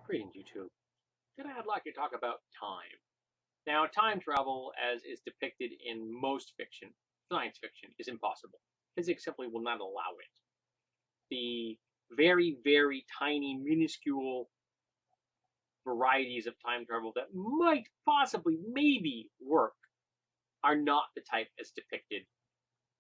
Greetings, YouTube. Today I'd like to talk about time. Now, time travel, as is depicted in most fiction, science fiction, is impossible. Physics simply will not allow it. The very, very tiny, minuscule varieties of time travel that might possibly, maybe work are not the type as depicted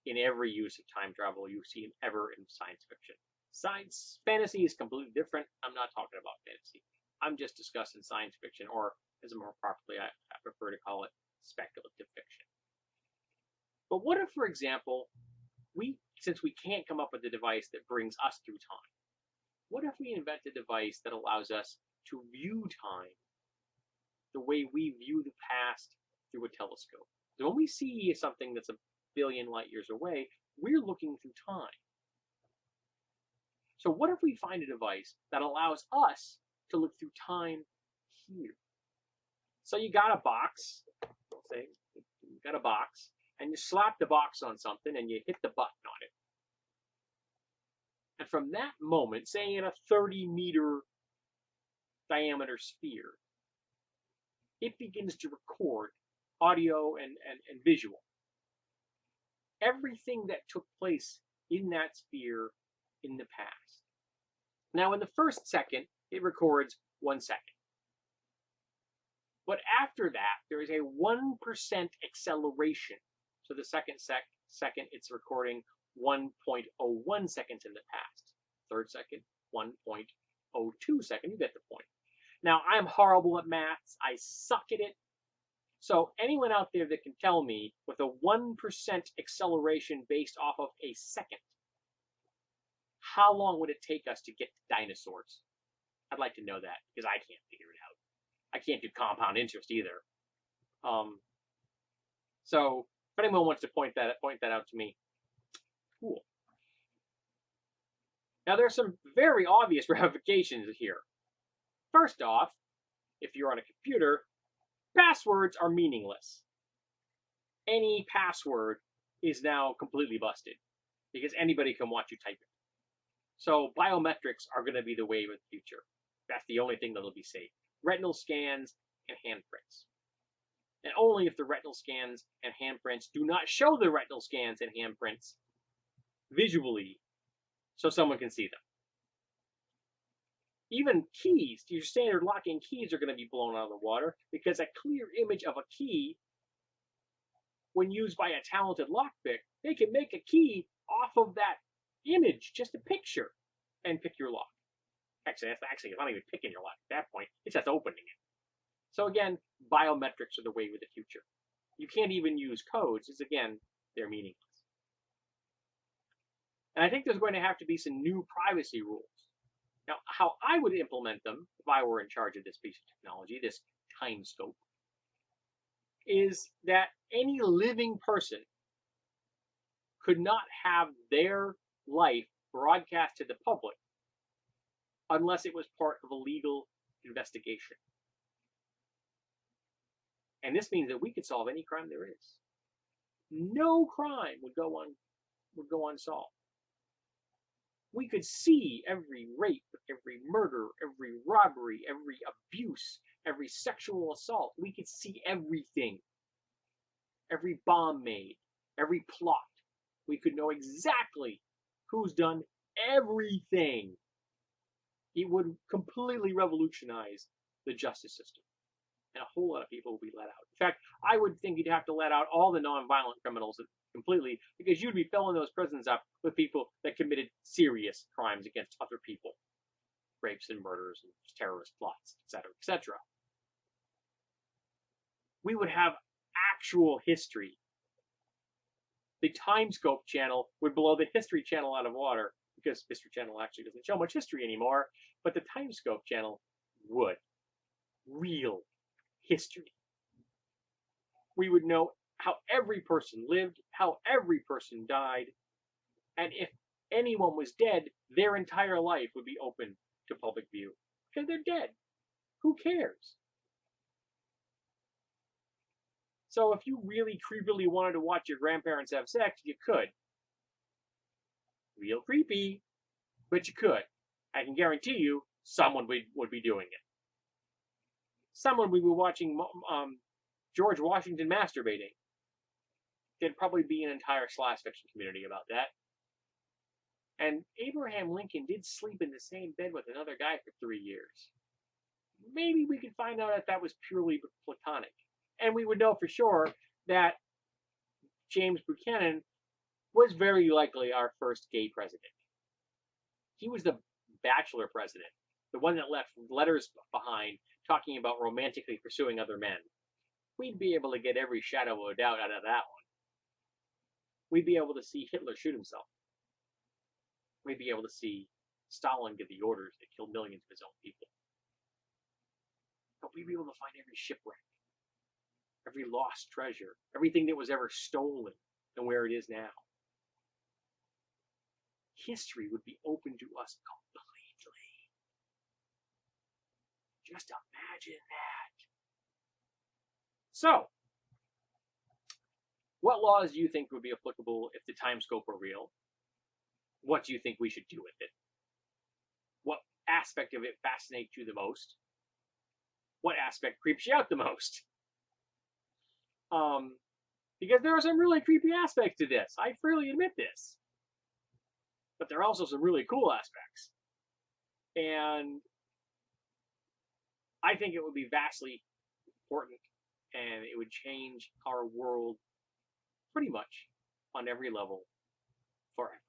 in every use of time travel you see ever in science fiction. Science fantasy is completely different. I'm not talking about fantasy. I'm just discussing science fiction, or as more properly I prefer to call it, speculative fiction. But what if, for example, since we can't come up with a device that brings us through time, what if we invent a device that allows us to view time the way we view the past through a telescope? So when we see something that's a billion light years away, we're looking through time. So what if we find a device that allows us to look through time here? So you got a box, say you got a box, and you slap the box on something and you hit the button on it. And from that moment, say in a 30-meter diameter sphere, it begins to record audio and visual. Everything that took place in that sphere in the past. Now, in the first second, it records 1 second. But after that, there is a 1% acceleration. So the second, it's recording 1.01 seconds in the past. Third second, 1.02 seconds. You get the point. Now, I'm horrible at maths. I suck at it. So anyone out there that can tell me with a 1% acceleration based off of a second, how long would it take us to get to dinosaurs? I'd like to know that, because I can't figure it out. I can't do compound interest either. So if anyone wants to point that out to me, cool. Now there's some very obvious ramifications here. First off, if you're on a computer, passwords are meaningless. Any password is now completely busted because anybody can watch you type it. So biometrics are going to be the wave of the future. That's the only thing that'll be safe. Retinal scans and handprints. And only if the retinal scans and handprints do not show the retinal scans and handprints visually so someone can see them. Even keys, your standard locking keys, are going to be blown out of the water because a clear image of a key, when used by a talented lockpick, they can make a key off of that image, just a picture, and pick your lock. Actually, it's not even picking your lock at that point. It's just opening it. So again, biometrics are the wave of the future. You can't even use codes, because again, they're meaningless. And I think there's going to have to be some new privacy rules. Now, how I would implement them, if I were in charge of this piece of technology, this Timescope, is that any living person could not have their life broadcast to the public unless it was part of a legal investigation. And this means that we could solve any crime there is. No crime would go unsolved. We could see every rape, every murder, every robbery, every abuse, every sexual assault. We could see everything. Every bomb made, every plot. We could know exactly who's done everything. It would completely revolutionize the justice system. And a whole lot of people would be let out. In fact, I would think you'd have to let out all the non-violent criminals completely, because you'd be filling those prisons up with people that committed serious crimes against other people. Rapes and murders and terrorist plots, etc., etc. We would have actual history. The Timescope channel would blow the History Channel out of water, because History Channel actually doesn't show much history anymore, but the Timescope channel would. Real history. We would know how every person lived, how every person died, and if anyone was dead, their entire life would be open to public view. Because they're dead. Who cares? So if you really creepily wanted to watch your grandparents have sex, you could. Real creepy, but you could. I can guarantee you someone would be doing it. someone would be watching George Washington masturbating. There'd probably be an entire science fiction community about that. And Abraham Lincoln did sleep in the same bed with another guy for 3 years. Maybe we could find out if that was purely platonic. And we would know for sure that James Buchanan was very likely our first gay president. He was the bachelor president, the one that left letters behind talking about romantically pursuing other men. We'd be able to get every shadow of a doubt out of that one. We'd be able to see Hitler shoot himself. We'd be able to see Stalin give the orders that killed millions of his own people. But we'd be able to find every shipwreck, every lost treasure, everything that was ever stolen and where it is now. History would be open to us completely. Just imagine that. So, what laws do you think would be applicable if the Timescope were real? What do you think we should do with it? What aspect of it fascinates you the most? What aspect creeps you out the most? Because there are some really creepy aspects to this. I freely admit this. But there are also some really cool aspects. And I think it would be vastly important, and it would change our world pretty much on every level forever.